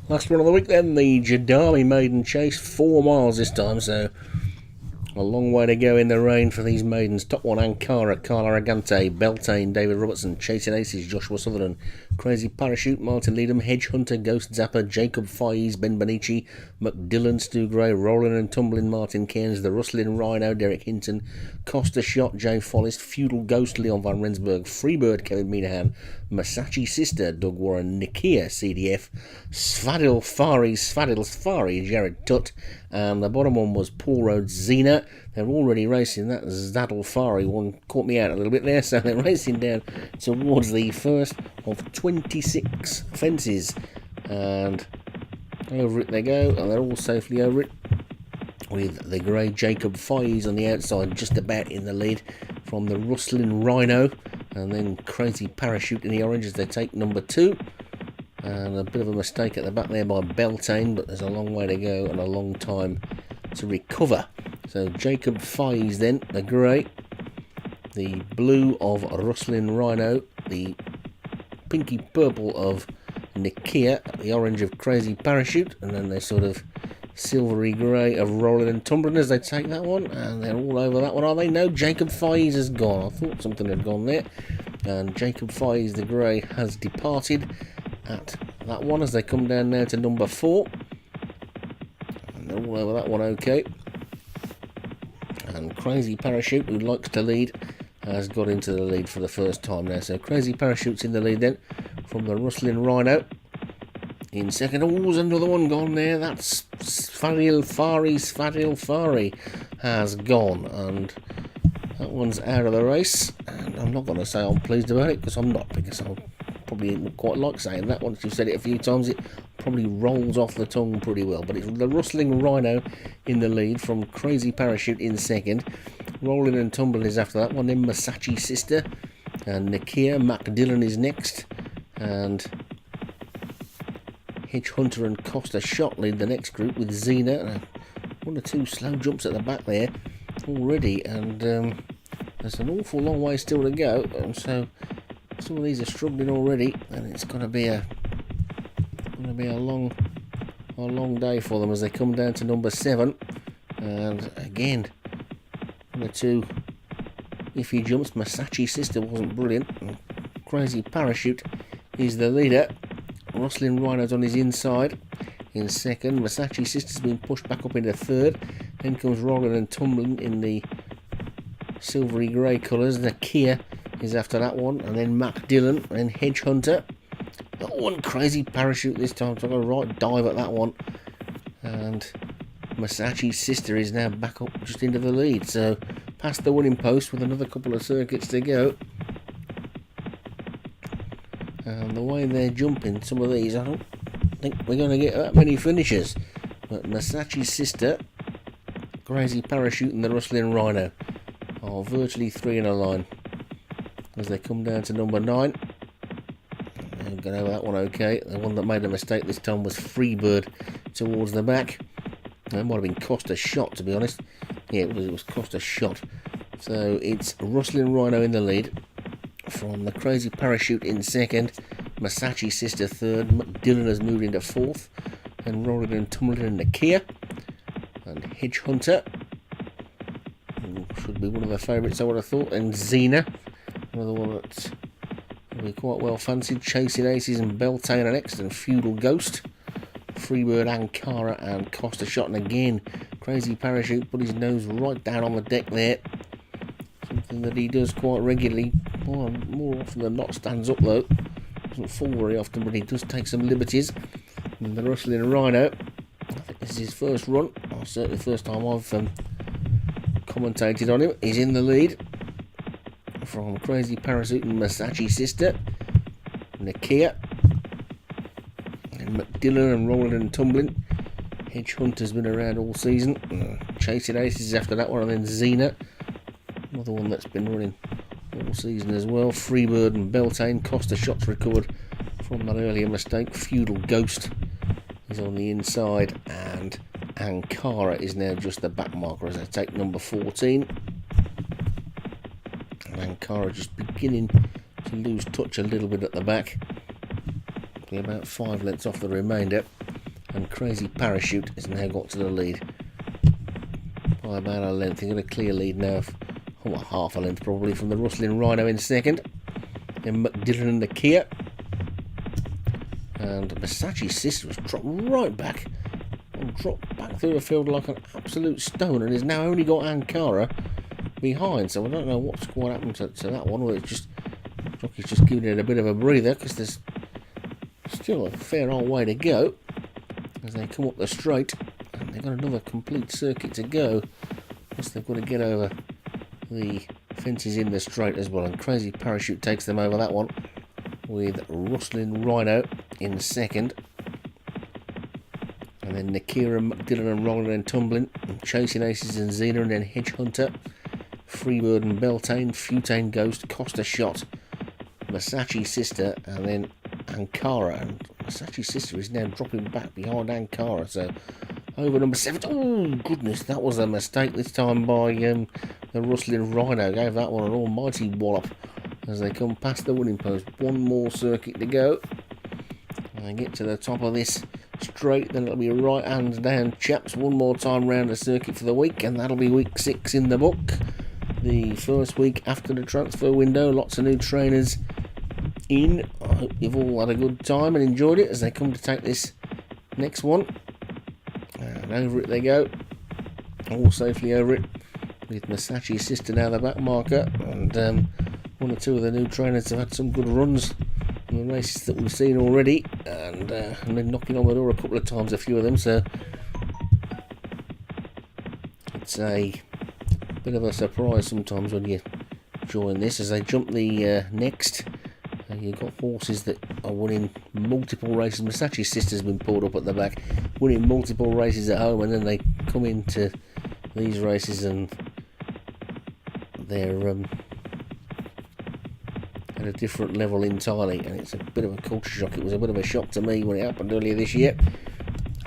Last one of the week then, the Jodami Maiden chase, 4 miles this time, so a long way to go in the rain for these maidens. Top one, Ankara, Carla Argante, Beltane, David Robertson, Chasing Aces, Joshua Sutherland, Crazy Parachute, Martin Leadham, Hedge Hunter, Ghost Zapper, Jacob Faiz, Ben Benici, McDillan, Stu Gray, Rolling and Tumbling, Martin Cairns, The Rustling Rhino, Derek Hinton, Costa Shot, Jay Follis, Feudal Ghost, Leon Van Rensburg, Freebird, Kevin Minahan, Masachi Sister, Doug Warren, Nikia, CDF, Svadil Fari, Jared Tutt, and the bottom one was Paul Rhodes, Zena. They're already racing. That Zadal Fari one caught me out a little bit there, so they're racing down towards the first of 26 fences, and over it they go, and they're all safely over it, with the grey Jacob Faiz on the outside, just about in the lead from the Rustling Rhino, and then Crazy Parachute in the orange as they take number 2. And a bit of a mistake at the back there by Beltane, but there's a long way to go and a long time to recover. So Jacob Faiz then, the grey, the blue of Rustling Rhino, the pinky purple of Nikia, the orange of Crazy Parachute, and then the sort of silvery grey of Rolling and Tumbling as they take that one, and they're all over that one, are they? No, Jacob Faiz has gone. I thought something had gone there, and Jacob Faiz, the grey, has departed at that one as they come down now to number 4, and they're all over that one okay. And Crazy Parachute, who likes to lead, has got into the lead for the first time now. So Crazy Parachute's in the lead then from the Rustling Rhino. In second, there's another one gone there. That's Svadil Fari has gone, and that one's out of the race. And I'm not going to say I'm pleased about it, because I'm not, because I probably quite like saying that. Once you've said it a few times, it probably rolls off the tongue pretty well. But it's the Rustling Rhino in the lead from Crazy Parachute in second. Rolling and Tumbling is after that one, then Masachi Sister, and Nikia McDillan is next, and Hedge Hunter and Costa Shot lead the next group with Xena. One or two slow jumps at the back there already, and there's an awful long way still to go, and so some of these are struggling already, and it's going to be a long day for them as they come down to number 7. And again, one or two iffy jumps. Masachi Sister wasn't brilliant, and Crazy Parachute is the leader. Rustling Rhino's on his inside in second. Masachi Sister's been pushed back up into third. Then comes Rolling and Tumbling in the silvery grey colours. The Kia is after that one, and then McDillan, and then Hedge Hunter. That one Crazy Parachute this time, so I got a right dive at that one. And Masachi's Sister is now back up just into the lead, so past the winning post with another couple of circuits to go. And the way they're jumping, some of these, I don't think we're going to get that many finishes. But Masachi's Sister, Crazy Parachute and the Rustling Rhino are virtually 3 in a line as they come down to number 9. And get over that one okay. The one that made a mistake this time was Freebird towards the back. It might have been Costa Shot, to be honest. Yeah, it was Costa Shot. So it's Rustling Rhino in the lead from the Crazy Parachute in second. Masachi Sister third. McDillan has moved into fourth. And Rolling and Tumbling in the Kia. And Hedge Hunter, who should be one of the favourites, I would have thought. And Xena, another one that will be quite well fancied. Chasing Aces and Beltane are next. And Feudal Ghost. Freebird, Ankara and Costa Shot, and again Crazy Parachute put his nose right down on the deck there, something that he does quite regularly. More often than not stands up though, doesn't fall very often, but he does take some liberties. And the Rustling Rhino, I think this is his first run, or certainly the first time I've commentated on him. He's in the lead from Crazy Parachute and Masachi Sister, Nikia, McDillan and Rolling and Tumbling. Hedge Hunter's been around all season. Chasing Aces after that one, and then Xena, another one that's been running all season as well. Freebird and Beltane. Costa Shot's recovered from that earlier mistake. Feudal Ghost is on the inside, and Ankara is now just the back marker as they take number 14. And Ankara just beginning to lose touch a little bit at the back. About 5 lengths off the remainder. and Crazy Parachute has now got to the lead by about a length. They've got a clear lead now of half a length probably from the Rustling Rhino in second. Then McDillan and the Kia. And Versace's Sister was dropped right back. And dropped back through the field like an absolute stone and has now only got Ankara behind. So I don't know what's going to happen to that one. Or it's just jockey's just giving it a bit of a breather because there's still a fair old way to go as they come up the straight. And they've got another complete circuit to go. Plus they've got to get over the fences in the straight as well. And Crazy Parachute takes them over that one with Rustling Rhino in second. And then Nakira, McDillan and Rolling and Tumbling. And Chasing Aces and Xena, and then Hedge Hunter, Freebird and Beltane, Futane Ghost, Costa Shot, Versace's Sister, and then Ankara. And Versace's Sister is now dropping back behind Ankara. So over number 7. Oh goodness, that was a mistake this time by the Rustling Rhino. Gave that one an almighty wallop as they come past the winning post. One more circuit to go. And they get to the top of this straight, then it'll be right hands down, chaps. One more time round the circuit for the week, and that'll be week 6 in the book. The first week after the transfer window. Lots of new trainers in. I hope you've all had a good time and enjoyed it as they come to take this next one. And over it they go. All safely over it with Versace's Sister now the back marker. And one or two of the new trainers have had some good runs in the races that we've seen already. And been knocking on the door a couple of times, a few of them. So it's a bit of a surprise sometimes when you join this as they jump the next. You've got horses that are winning multiple races. Versace's Sister's been pulled up at the back, winning multiple races at home, and then they come into these races and they're at a different level entirely, and it's a bit of a culture shock. It was a bit of a shock to me when it happened earlier this year,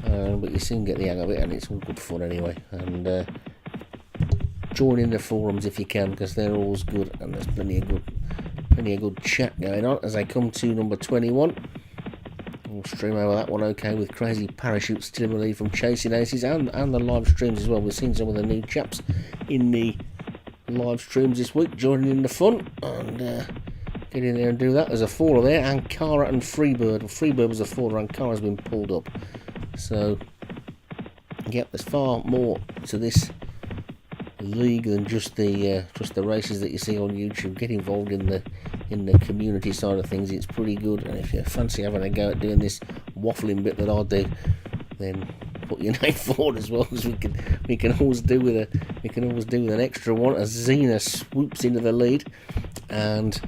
but you soon get the hang of it, and it's all good fun anyway. And join in the forums if you can, because they're always good, and there's plenty of good chat going on as they come to number 21. We'll stream over that one okay with Crazy Parachute still in the lead from Chasing Aces and the live streams as well. We've seen some of the new chaps in the live streams this week joining in the fun, and get in there and do that. There's a faller there, Ankara and Freebird. Well, Freebird was a faller, Ankara's been pulled up. So yep, there's far more to this league than just the races that you see on YouTube. Get involved in the community side of things. It's pretty good, and if you fancy having a go at doing this waffling bit that I do, then put your name forward as well, because we can always do with an extra one as Xena swoops into the lead, and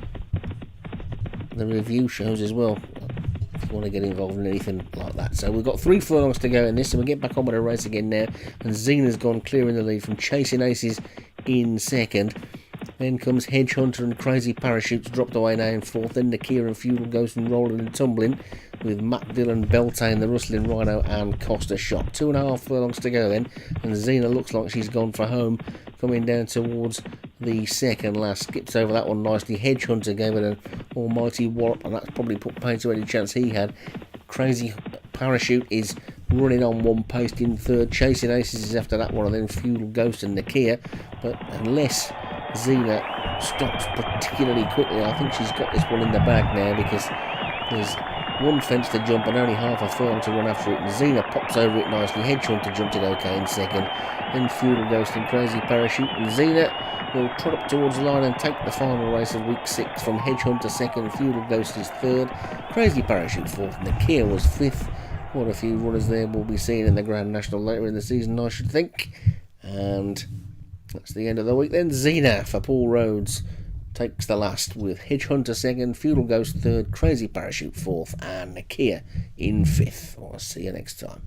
the review shows as well if you want to get involved in anything like that. So we've got 3 furlongs to go in this, and we'll get back on with the race again now. And Xena's gone clear in the lead from Chasing Aces in second. Then comes Hedge Hunter and Crazy Parachutes dropped away now in fourth. Then Nakira and Feudal Ghost and Rolling and Tumbling with Matt Dillon, Beltane, the Rustling Rhino and Costa Shot. 2.5 furlongs to go then, and Xena looks like she's gone for home, coming down towards the second last. Skips over that one nicely. Hedge Hunter gave it an almighty wallop, and that's probably put paid to any chance he had. Crazy Parachute is running on one post in third. Chasing Aces is after that one, and then Feudal Ghost and Nakia. But unless Xena stops particularly quickly, I think she's got this one in the bag now, because there's one fence to jump and only half a furlong to run after it, and Xena pops over it nicely. Hedge Hunter jumped it okay in second, then Feudal Ghost and Crazy Parachute, and Xena will trot up towards the line and take the final race of week 6 from Hedge Hunter second, Feudal Ghost is third, Crazy Parachute fourth, and Nakia was fifth. Quite a few runners there we'll be seeing in the Grand National later in the season, I should think. And that's the end of the week then. Xena for Paul Rhodes takes the last with Hedge Hunter second, Feudal Ghost third, Crazy Parachute fourth, and Nakia in fifth. I'll see you next time.